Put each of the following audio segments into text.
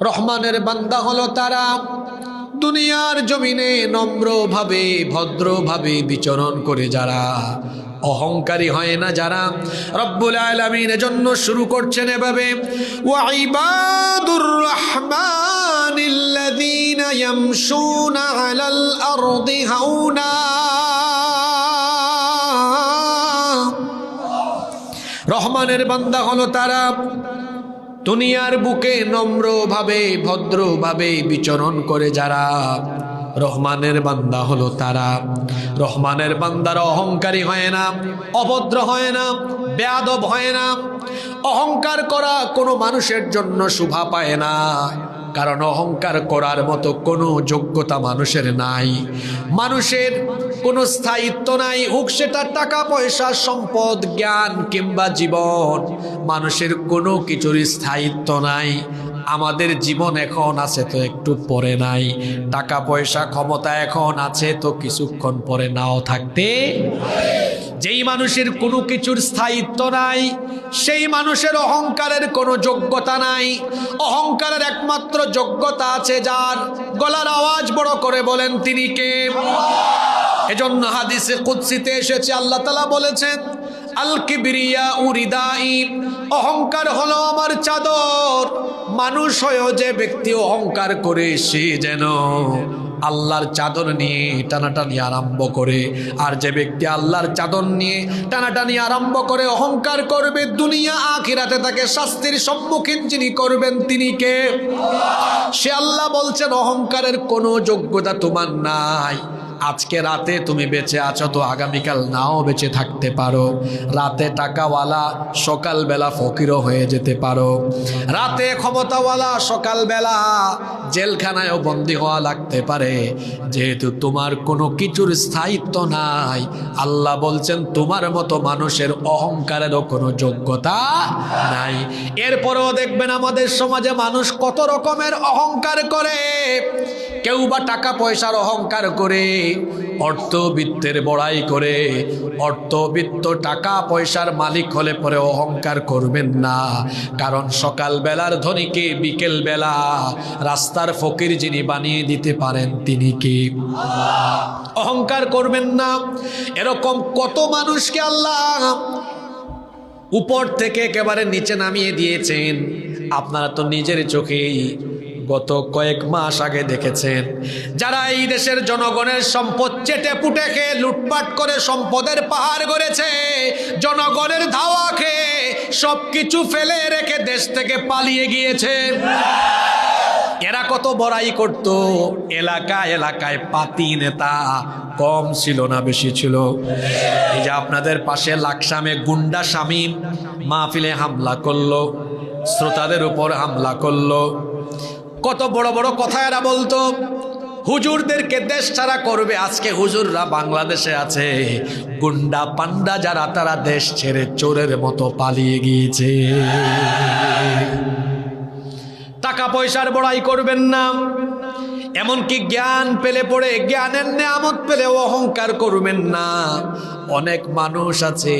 রহমানের বান্দা হলো তারা দুনিয়ার জমিনে নম্রভাবে ভদ্রভাবে বিচরণ করে যারা, অহংকারী হয় না যারা। রব্বুল আলামিনের জন্য শুরু করছেন এভাবে, ওয়া ইবাদুর রহমানিল্লাযীনা ইয়ামশুনা আলাল আরদি হাওনা। রহমানের বান্দা হলো তারা দুনিয়ার বুকে নম্রভাবে ভদ্রভাবে বিচরণ করে যারা। রহমানের বান্দা হলো তারা, রহমানের বান্দারা অহংকারী হয় না, অভদ্র হয় না, বেয়াদব হয় না। অহংকার করা কোনো মানুষের জন্য শোভা পায় না, কারণ অহংকার করার মতো কোনো যোগ্যতা মানুষের নাই। মানুষের কোনো স্থায়িত্ব নাই, হোক সেটা টাকা পয়সা সম্পদ জ্ঞান কিংবা জীবন, মানুষের কোনো কিছুর স্থায়িত্ব নাই। আমাদের জীবন এখন আছে তো একটু পরে নাই, টাকা পয়সা ক্ষমতা এখন আছে তো কিছুক্ষণ পরে নাও থাকতে। যেই মানুষের কোনো কিছুর স্থায়িত্ব নাই সেই মানুষের অহংকারের কোনো যোগ্যতা নাই। অহংকারের একমাত্র যোগ্যতা আছে যার, গলার আওয়াজ বড় করে বলেন তিনি কে? এজন্য হাদিসে কুদসিতে এসেছে, আল্লাহ তাআলা বলেছেন, আল কিবরিয়া উরিদাই, অহংকার হলো আমার চাদর। মানুষ হয়েও যে ব্যক্তি অহংকার করে সে যেন আল্লাহর চাদর নিয়ে টানাটানি আরম্ভ করে। আর যে ব্যক্তি আল্লাহর চাদর নিয়ে টানাটানি আরম্ভ করে অহংকার করবে, দুনিয়া আখিরাতে তাকে শাস্তির সম্মুখীন যিনি করবেন তিনি কে? সে আল্লাহ বলছেন, অহংকারের কোনো যোগ্যতা তোমার নাই। আজকে রাতে তুমি বেঁচে আছো তো আগামীকাল নাও বেঁচে থাকতে পারো। রাতে টাকাওয়ালা সকালবেলা ফকিরও হয়ে যেতে পারো। রাতে ক্ষমতাওয়ালা সকালবেলা জেলখানায়ও বন্দী হওয়া লাগতে পারে। যেহেতু তোমার কোনো কিছুর স্থায়িত্ব নাই, আল্লাহ বলছেন তোমার মতো মানুষের অহংকারেরও কোনো যোগ্যতা নাই। এরপরেও দেখবেন আমাদের সমাজে মানুষ কত রকমের অহংকার করে। কেউ বা টাকা পয়সার অহংকার করে, অর্থবিত্তের বড়াই করে। অর্থবিত্ত টাকা পয়সার মালিক হলে পরে অহংকার করবেন না, কারণ সকালবেলার ধনীকে বিকেল বেলা রাস্তার ফকির যিনি বানিয়ে দিতে পারেন তিনি কি? অহংকার করবেন না। এরকম কত মানুষকে আল্লাহ উপর থেকে একেবারে নিচে নামিয়ে দিয়েছেন। আপনারা তো নিজের চোখেই গত কয়েক মাস আগে দেখেছেন, যারা এই দেশের জনগণের সম্পদ চেটে পুটে খেয়ে লুটপাট করে সম্পদের পাহাড় গড়েছে, জনগণের ধাওয়া খেয়ে সবকিছু ফেলে রেখে দেশ থেকে পালিয়ে গিয়েছে। এরা কত বড়াই করত, এলাকায় এলাকায় পাতি নেতা কম ছিল না বেশি ছিল। এই যে আপনাদের পাশে লাকসামে গুন্ডা শামীম মাহফিলে হামলা করলো, শ্রোতাদের উপর হামলা করলো, কত বড় বড় কথা এরা বলতো। হুজুরদেরকে দেশ ছাড়া করবে। আজকে হুজুররা বাংলাদেশে আছে, গুন্ডা পান্ডা যারা তারা দেশ ছেড়ে চোরের মতো পালিয়ে গিয়েছে। টাকা পয়সার বড়াই করবেন না, এমনকি জ্ঞান পেলে পড়ে জ্ঞানের নেয়ামত পেলে অহংকার করবেন না। অনেক মানুষ আছে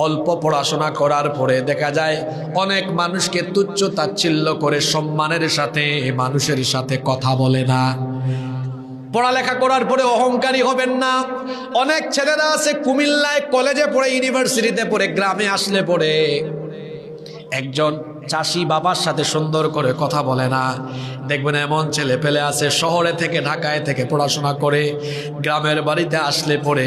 অল্প পড়াশোনা করার পরে দেখা যায় অনেক মানুষকে তুচ্ছ তাচ্ছিল্য করে সম্মানের সাথে মানুষের সাথে কথা বলে না। পড়ালেখা করার পরে অহংকারী হবেন না। অনেক ছেলেরা আছে কুমিল্লায় কলেজে পড়ে, ইউনিভার্সিটিতে পড়ে, গ্রামে আসলে পড়ে একজন চাষি বাবার সাথে সুন্দর করে কথা বলে না। দেখবেন এমন ছেলে পেলে আছে শহরে থেকে ঢাকায় থেকে পড়াশোনা করে, গ্রামের বাড়িতে আসলে পরে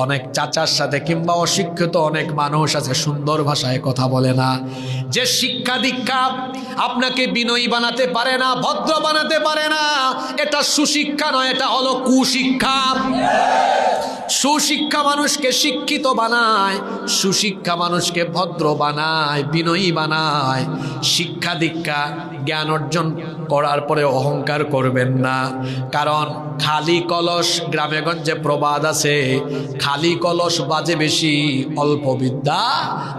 অনেক চাচার সাথে কিংবা অশিক্ষিত অনেক মানুষ আছে সুন্দর ভাষায় কথা বলে না। যে শিক্ষা দীক্ষা আপনাকে বিনয়ী বানাতে পারে না, ভদ্র বানাতে পারে না, এটা সুশিক্ষা নয়, এটা হলো কুশিক্ষা। সুশিক্ষা মানুষকে শিক্ষিত বানায়, সুশিক্ষা মানুষকে ভদ্র বানায়, বিনয়ী বানায়। শিক্ষা দীক্ষা জ্ঞান অর্জন করার পরে অহংকার করবেন না, কারণ খালি কলস, গ্রামেগঞ্জে প্রবাদ আছে, খালি কলস বাজে বেশি, অল্প বিদ্যা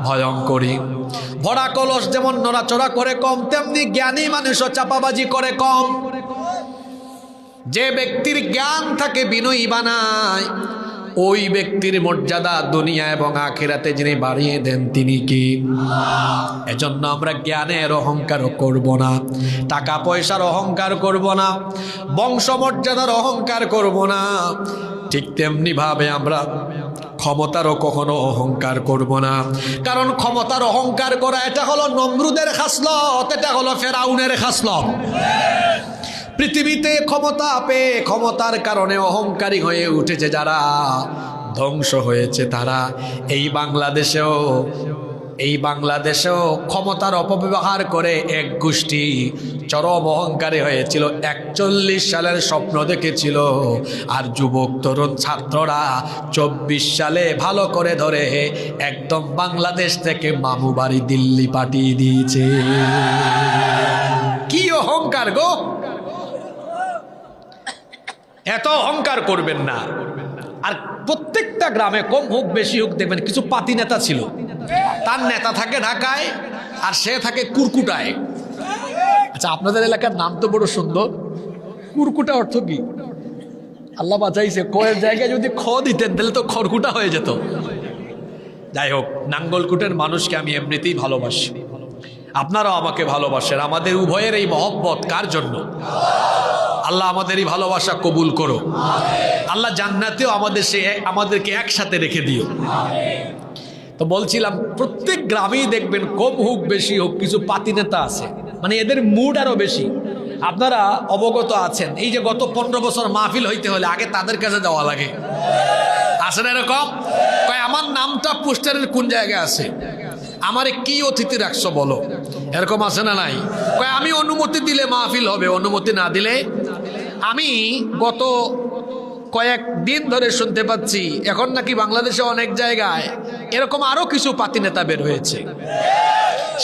ভয়ঙ্করী। ভরা কলস যেমন নড়াচড়া করে কম, তেমনি জ্ঞানী মানুষও চাপাবাজি করে কম। যে ব্যক্তির জ্ঞান থাকে বিনয়ী বানায়, ওই ব্যক্তির মর্যাদা দুনিয়া এবং আখিরাতে যিনি বাড়িয়ে দেন তিনি কি? এজন্য আমরা জ্ঞানের অহংকারও করব না, টাকা পয়সার অহংকার করব না, বংশমর্যাদার অহংকার করব না। ঠিক তেমনি ভাবে আমরা ক্ষমতারও কখনো অহংকার করব না, কারণ ক্ষমতার অহংকার করা এটা হলো নমরুদের খাসলত, এটা হলো ফেরাউনের খাসলত। পৃথিবীতে ক্ষমতা পেয়ে ক্ষমতার কারণে অহংকারী হয়ে উঠেছে যারা, ধ্বংস হয়েছে তারা। এই বাংলাদেশেও ক্ষমতার অপব্যবহার করে এক গোষ্ঠী চরম অহংকারী হয়েছিল। 41 সালের স্বপ্ন দেখেছিল, আর যুবক তরুণ ছাত্ররা 24 সালে ভালো করে ধরে একদম বাংলাদেশ থেকে মামু বাড়ি দিল্লি পাঠিয়ে দিয়েছে। কি অহংকার গো! এত অহংকার করবেন না। আর প্রত্যেকটা গ্রামে কম হোক বেশি হোক দেখবেন কিছু পাতি নেতা ছিল, তার নেতা থাকে ঢাকায় আর সে থাকে কুরকুটায়। আচ্ছা, আপনাদের এলাকার নাম তো বড় সুন্দর, কুরকুটা অর্থ কি? আল্লাহ বাঁচাইছে, কয়ের জায়গায় যদি খ দিতেন তাহলে তো খড়কুটা হয়ে যেত। যাই হোক, নাঙ্গলকুটের মানুষকে আমি এমনিতেই ভালোবাসি, আপনারাও আমাকে ভালোবাসেন। আমাদের উভয়ের এই মহব্বত কার জন্য? আল্লাহ আমাদের এই ভালোবাসা কবুল করো। আল্লাহ জান্নাতেও আমাদেরকে একসাথে রেখে দিও। তো বলছিলাম, প্রত্যেক গ্রামেই দেখবেন কম হোক বেশি হোক কিছু পাতি নেতা আছে, মানে এদের মুড আরো বেশি। আপনারা অবগত আছেন, এই যে গত 15 বছর মাহফিল হইতে হলে আগে তাদের কাছে যাওয়া লাগে। আছে না এরকম? কয় আমার নামটা পোস্টারের কোন জায়গায় আছে, আমারে কি অতিথি রাখছো বলো, এরকম আছে না নাই? কয় আমি অনুমতি দিলে মাহফিল হবে, অনুমতি না দিলে। আমি গত কয়েকদিন ধরে শুনতে পাচ্ছি এখন নাকি বাংলাদেশে অনেক জায়গায় এরকম আরো কিছু পাতি নেতা বের হয়েছে।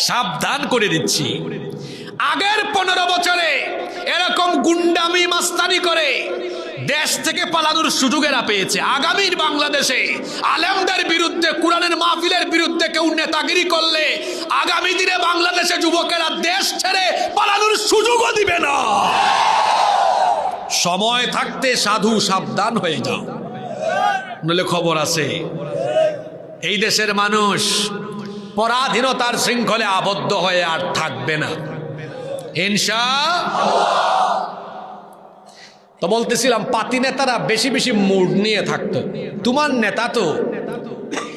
সাবধান করে দিচ্ছি, আগের 15 বছরে এরকম গুন্ডামি মাস্তানি করে দেশ থেকে পালানোর সুযোগ এরা পেয়েছে। আগামীর বাংলাদেশে আলেমদের বিরুদ্ধে, কোরআনের মাহফিলের বিরুদ্ধে কেউ নেতাগিরি করলে আগামী দিনে বাংলাদেশে যুবকেরা দেশ ছেড়ে পালানোর সুযোগও দিবে না। সময় থাকতে সাধু সাবধান হয়ে যাও, নইলে খবর আছে। এই দেশের মানুষ পরাধীনতার শৃঙ্খলে আবদ্ধ হয়ে আর থাকবে না ইনশাআল্লাহ। তো বলতেছিলাম, পাতি নেতারা বেশি বেশি মুড নিয়ে থাকতো। তোমার নেতা তো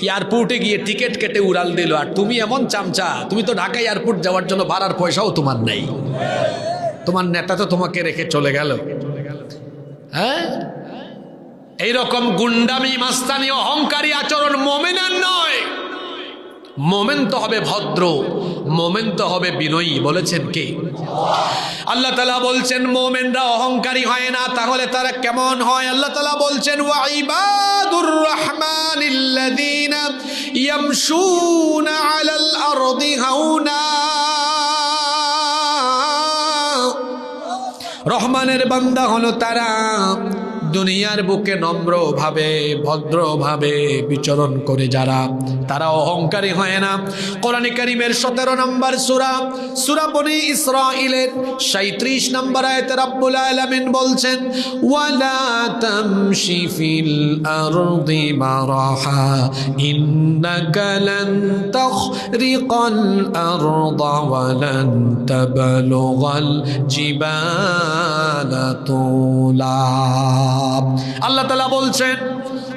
এয়ারপোর্টে গিয়ে টিকিট কেটে উড়াল দিল, আর তুমি এমন চামচা, তুমি তো ঢাকা এয়ারপোর্ট যাওয়ার জন্য ভাড়ার পয়সাও তোমার নেই। তোমার নেতা তো তোমাকে রেখে চলে গেল। হ্যাঁ, এইরকম গুন্ডামি মাস্তানি অহংকারী আচরণ মোমেনের নয়। মোমেন তো হবে ভদ্র, মোমেন তো হবে বিনয়ী। বলেছেন কে? আল্লাহ তাআলা বলছেন মোমেনরা অহংকারী হয় না, তাহলে তারা কেমন হয়? আল্লাহ তাআলা বলছেন ওয়া ইবাদুর রাহমানিল্লাযীনা ইয়ামশুনা আলাল আরদি হাওনা। রহমানের বান্দা হলো তারা দুনিয়ার বুকে নম্রভাবে ভদ্রভাবে বিচরণ করে যারা, তারা অহংকারী হয় না। কোরআনে কারীমের 17 নম্বর সূরা বনী ইসরাঈলের 37 নম্বর আয়াতে রব্বুল আলামিন বলছেন ওয়ালা তামশি ফিল আরদি মারাহা ইন্নাকা লান তাখরিকাল আরদা ওয়া লান তাবলুগাল জিবালা তুলা। আল্লাহ তাআলা বলছেন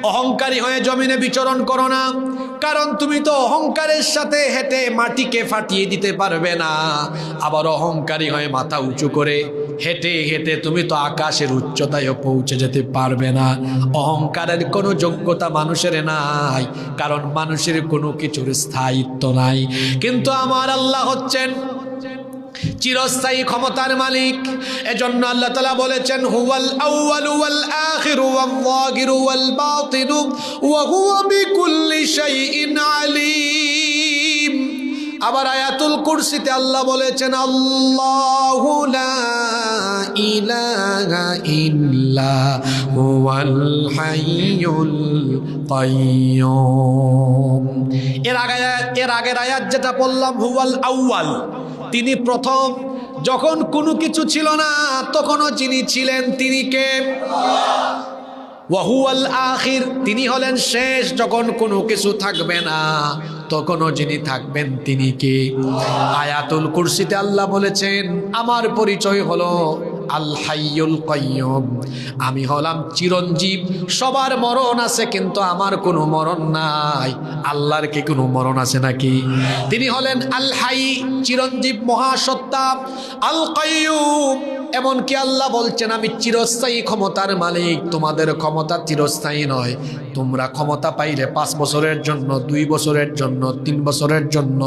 অহংকারী হয়ে জমিনে বিচরণ করো না, কারণ তুমি তো অহংকারের সাথে হেঁটে মাটিকে ফাটিয়ে দিতে পারবে না। আবার অহংকারী হয়ে মাথা উঁচু করে হেঁটে হেঁটে তুমি তো আকাশের উচ্চতায় পৌঁছে যেতে পারবে না। অহংকারের কোনো যোগ্যতা মানুষের নাই, কারণ মানুষের কোনো কিছুর স্থায়িত্ব নাই। কিন্তু আমার আল্লাহ হচ্ছেন চিরস্থায়ী ক্ষমতার মালিক। এজন্য আল্লাহ তাআলা বলেছেন হুয়াল আউয়ালু ওয়াল আখিরু ওয়াল যাহিরু ওয়াল বাতিনু ওয়া হুয়া বিকুল্লি শাইইন আলীম। আবার আয়াতুল কুরসিতে আল্লাহ বলেছেন আল্লাহু লা ইলাহা ইল্লা হুয়াল হাইয়ুল কাইয়্যুম। এর আগের আয়াত যেটা বললাম হুয়াল আউয়াল, তিনি প্রথম। যখন কোনো কিছু ছিল না তখনও যিনি ছিলেন তিনি কে? ওয়া হুয়াল আখির, তিনি হলেন শেষ, যখন কোনো কিছু থাকবে না তখনও যিনি থাকবেন তিনি কে? আয়াতুল কুরসিতে আল্লাহ বলেছেন আমার পরিচয় হলো আল হাইয়ুল কাইয়্যুম, আমি হলাম চিরঞ্জীব। সবার মরণ আছে কিন্তু আমার কোনো মরণ নাই। আল্লাহর কি কোনো মরণ আছে নাকি? তিনি হলেন আল হাই, চিরঞ্জীব মহাসত্তা। আল কাইয়্যুম, এমনকি আল্লাহ বলছেন আমি চিরস্থায়ী ক্ষমতার মালিক, তোমাদের ক্ষমতা চিরস্থায়ী নয়। তোমরা ক্ষমতা পাইলে 5 বছরের জন্য, 2 বছরের জন্য, 3 বছরের জন্য,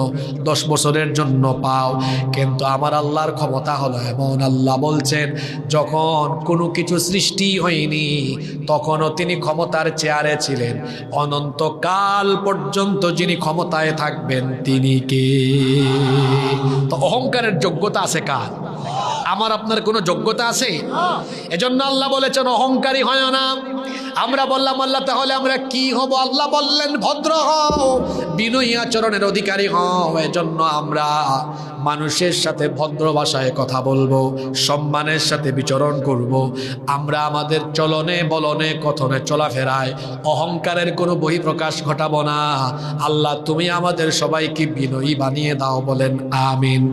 10 বছরের জন্য পাও, কিন্তু আমার আল্লাহর ক্ষমতা হলো এমন। আল্লাহ বলছেন যখন কোনো কিছু সৃষ্টি হয়নি তখনও তিনি ক্ষমতার চেয়ারে ছিলেন, অনন্তকাল পর্যন্ত যিনি ক্ষমতায় থাকবেন তিনি কে? তো অহংকারের যোগ্যতা আছে কার? আমার আপনার কোনো যোগ্যতা আছে? এজন্য আল্লাহ বলেছেন অহংকারী হয় না। আমরা বললাম আল্লাহ তাহলে আমরা কি হব? আল্লাহ বললেন ভদ্র হও, বিনয়ী আচরণের অধিকারী হও। এজন্য আমরা মানুষের সাথে ভদ্র ভাষায় কথা বলবো, সম্মানের সাথে বিচরণ করব। আমরা আমাদের চলনে বলনে কথনে চলাফেরায় অহংকারের কোনো বহিঃপ্রকাশ ঘটাবো না। আল্লাহ তুমি আমাদের সবাইকে বিনয়ী বানিয়ে দাও, বলেন আমিন।